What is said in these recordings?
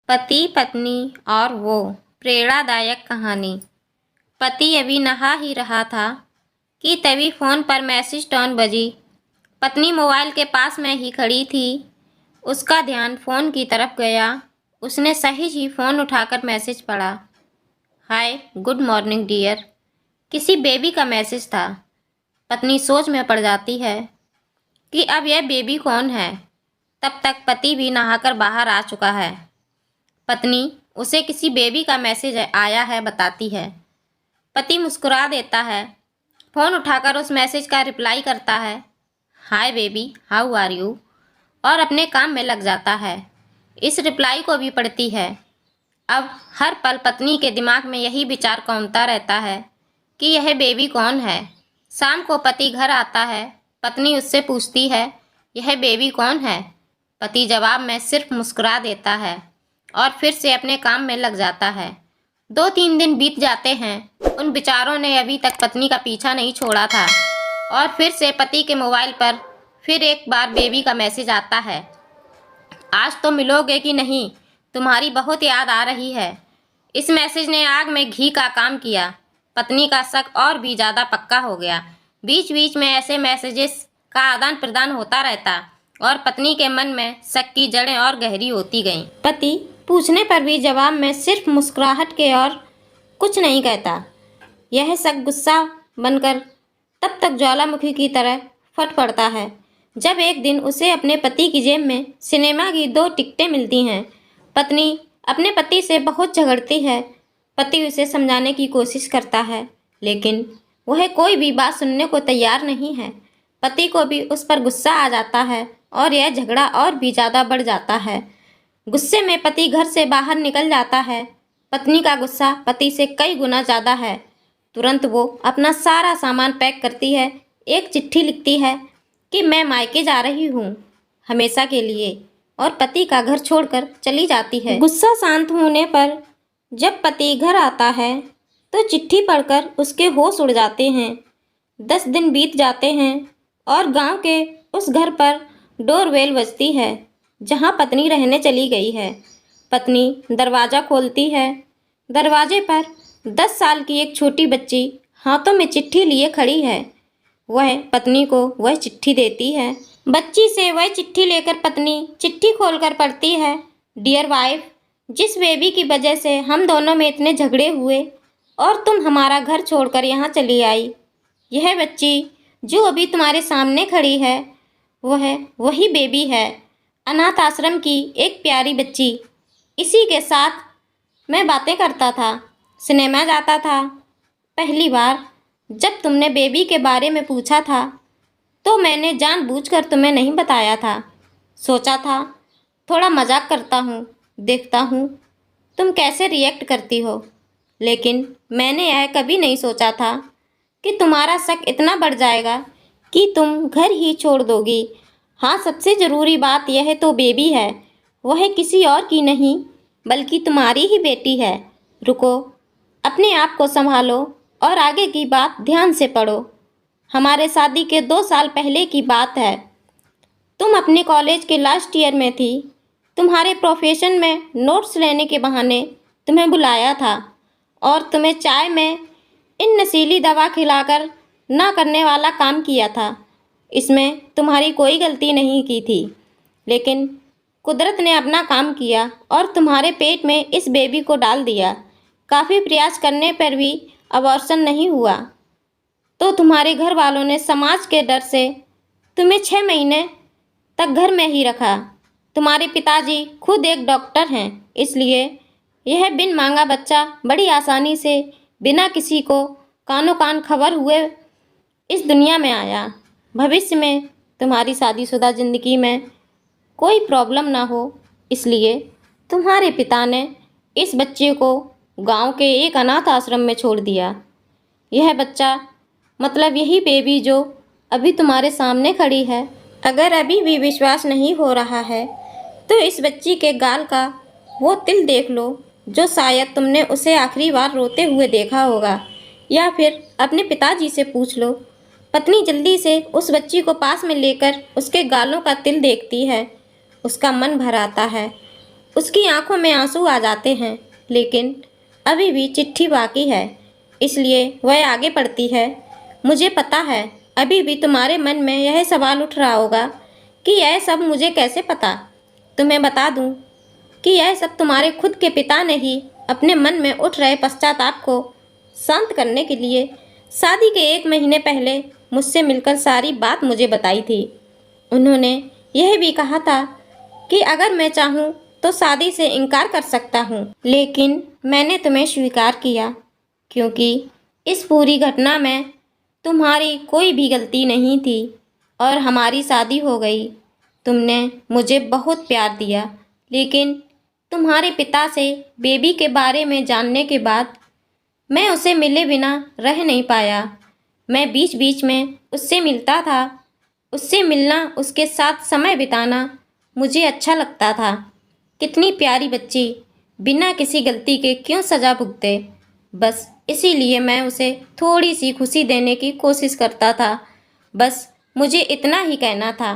पति पत्नी और वो प्रेरणादायक कहानी। पति अभी नहा ही रहा था कि तभी फ़ोन पर मैसेज टोन बजी। पत्नी मोबाइल के पास में ही खड़ी थी। उसका ध्यान फ़ोन की तरफ गया। उसने सहज ही फ़ोन उठाकर मैसेज पढ़ा। हाय, गुड मॉर्निंग डियर। किसी बेबी का मैसेज था। पत्नी सोच में पड़ जाती है कि अब यह बेबी कौन है। तब तक पति भी नहाकर बाहर आ चुका है। पत्नी उसे किसी बेबी का मैसेज आया है बताती है। पति मुस्कुरा देता है। फ़ोन उठाकर उस मैसेज का रिप्लाई करता है, hi baby, how are you, और अपने काम में लग जाता है। इस रिप्लाई को भी पढ़ती है। अब हर पल पत्नी के दिमाग में यही विचार घूमता रहता है कि यह बेबी कौन है। शाम को पति घर आता है। पत्नी उससे पूछती है, यह बेबी कौन है। पति जवाब में सिर्फ मुस्कुरा देता है और फिर से अपने काम में लग जाता है। 2-3 दिन बीत जाते हैं। उन विचारों ने अभी तक पत्नी का पीछा नहीं छोड़ा था और फिर से पति के मोबाइल पर फिर एक बार बेबी का मैसेज आता है, आज तो मिलोगे कि नहीं, तुम्हारी बहुत याद आ रही है। इस मैसेज ने आग में घी का काम किया। पत्नी का शक और भी ज़्यादा पक्का हो गया। बीच बीच में ऐसे मैसेजेस का आदान प्रदान होता रहता और पत्नी के मन में शक की जड़ें और गहरी होती गईं। पति पूछने पर भी जवाब में सिर्फ मुस्कुराहट के और कुछ नहीं कहता। यह शक गुस्सा बनकर तब तक ज्वालामुखी की तरह फट पड़ता है जब एक दिन उसे अपने पति की जेब में सिनेमा की 2 टिकटें मिलती हैं। पत्नी अपने पति से बहुत झगड़ती है। पति उसे समझाने की कोशिश करता है, लेकिन वह कोई भी बात सुनने को तैयार नहीं है। पति को भी उस पर गुस्सा आ जाता है और यह झगड़ा और भी ज़्यादा बढ़ जाता है। गुस्से में पति घर से बाहर निकल जाता है। पत्नी का गुस्सा पति से कई गुना ज़्यादा है। तुरंत वो अपना सारा सामान पैक करती है, एक चिट्ठी लिखती है कि मैं मायके जा रही हूँ हमेशा के लिए, और पति का घर छोड़कर चली जाती है। गुस्सा शांत होने पर जब पति घर आता है तो चिट्ठी पढ़कर उसके होश उड़ जाते हैं। 10 दिन बीत जाते हैं और गांव के उस घर पर डोरबेल बजती है जहां पत्नी रहने चली गई है। पत्नी दरवाज़ा खोलती है। दरवाजे पर 10 साल की एक छोटी बच्ची हाथों में चिट्ठी लिए खड़ी है। वह पत्नी को वह चिट्ठी देती है। बच्ची से वह चिट्ठी लेकर पत्नी चिट्ठी खोलकर पढ़ती है, डियर वाइफ, जिस बेबी की वजह से हम दोनों में इतने झगड़े हुए और तुम हमारा घर छोड़कर यहाँ चली आई, यह बच्ची जो अभी तुम्हारे सामने खड़ी है वह वही बेबी है, अनाथ आश्रम की एक प्यारी बच्ची। इसी के साथ मैं बातें करता था, सिनेमा जाता था। पहली बार जब तुमने बेबी के बारे में पूछा था तो मैंने जानबूझकर तुम्हें नहीं बताया था। सोचा था थोड़ा मजाक करता हूँ, देखता हूँ तुम कैसे रिएक्ट करती हो। लेकिन मैंने यह कभी नहीं सोचा था कि तुम्हारा शक इतना बढ़ जाएगा कि तुम घर ही छोड़ दोगी। हाँ, सबसे ज़रूरी बात यह तो बेबी है, वह किसी और की नहीं बल्कि तुम्हारी ही बेटी है। रुको, अपने आप को संभालो और आगे की बात ध्यान से पढ़ो। हमारे शादी के 2 साल पहले की बात है। तुम अपने कॉलेज के लास्ट ईयर में थी। तुम्हारे प्रोफेशन में नोट्स लेने के बहाने तुम्हें बुलाया था और तुम्हें चाय में इन नशीली दवा खिलाकर ना करने वाला काम किया था। इसमें तुम्हारी कोई गलती नहीं की थी, लेकिन कुदरत ने अपना काम किया और तुम्हारे पेट में इस बेबी को डाल दिया। काफ़ी प्रयास करने पर भी अबॉर्शन नहीं हुआ तो तुम्हारे घर वालों ने समाज के डर से तुम्हें 6 महीने तक घर में ही रखा। तुम्हारे पिताजी खुद एक डॉक्टर हैं, इसलिए यह बिन मांगा बच्चा बड़ी आसानी से बिना किसी को कानो कान खबर हुए इस दुनिया में आया। भविष्य में तुम्हारी शादीशुदा ज़िंदगी में कोई प्रॉब्लम ना हो, इसलिए तुम्हारे पिता ने इस बच्चे को गांव के एक अनाथ आश्रम में छोड़ दिया। यह बच्चा मतलब यही बेबी जो अभी तुम्हारे सामने खड़ी है। अगर अभी भी विश्वास नहीं हो रहा है तो इस बच्ची के गाल का वो तिल देख लो जो शायद तुमने उसे आखिरी बार रोते हुए देखा होगा, या फिर अपने पिताजी से पूछ लो। पत्नी जल्दी से उस बच्ची को पास में लेकर उसके गालों का तिल देखती है। उसका मन भर आता है उसकी आंखों में आंसू आ जाते हैं, लेकिन अभी भी चिट्ठी बाकी है, इसलिए वह आगे बढ़ती है। मुझे पता है अभी भी तुम्हारे मन में यह सवाल उठ रहा होगा कि यह सब मुझे कैसे पता। तुम्हें बता दूं कि यह सब तुम्हारे खुद के पिता ने ही अपने मन में उठ रहे पश्चाताप को शांत करने के लिए शादी के 1 महीने पहले मुझसे मिलकर सारी बात मुझे बताई थी। उन्होंने यह भी कहा था कि अगर मैं चाहूँ तो शादी से इनकार कर सकता हूँ, लेकिन मैंने तुम्हें स्वीकार किया क्योंकि इस पूरी घटना में तुम्हारी कोई भी गलती नहीं थी और हमारी शादी हो गई। तुमने मुझे बहुत प्यार दिया, लेकिन तुम्हारे पिता से बेबी के बारे में जानने के बाद मैं उसे मिले बिना रह नहीं पाया। मैं बीच बीच में उससे मिलता था। उससे मिलना, उसके साथ समय बिताना मुझे अच्छा लगता था। कितनी प्यारी बच्ची बिना किसी गलती के क्यों सज़ा भुगते। बस इसीलिए मैं उसे थोड़ी सी खुशी देने की कोशिश करता था। बस मुझे इतना ही कहना था।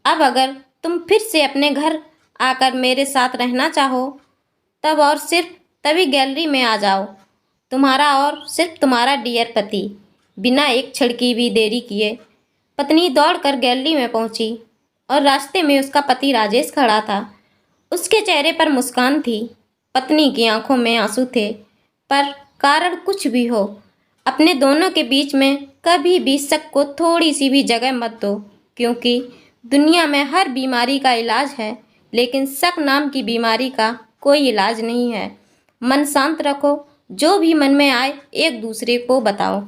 अब अगर तुम फिर से अपने घर आकर मेरे साथ रहना चाहो, तब और सिर्फ तभी गैलरी में आ जाओ। तुम्हारा और सिर्फ तुम्हारा डियर पति। बिना एक क्षण की भी देरी किए पत्नी दौड़कर गैलरी में पहुंची और रास्ते में उसका पति राजेश खड़ा था। उसके चेहरे पर मुस्कान थी, पत्नी की आंखों में आंसू थे। पर कारण कुछ भी हो, अपने दोनों के बीच में कभी भी शक को थोड़ी सी भी जगह मत दो, क्योंकि दुनिया में हर बीमारी का इलाज है, लेकिन शक नाम की बीमारी का कोई इलाज नहीं है। मन शांत रखो, जो भी मन में आए एक दूसरे को बताओ।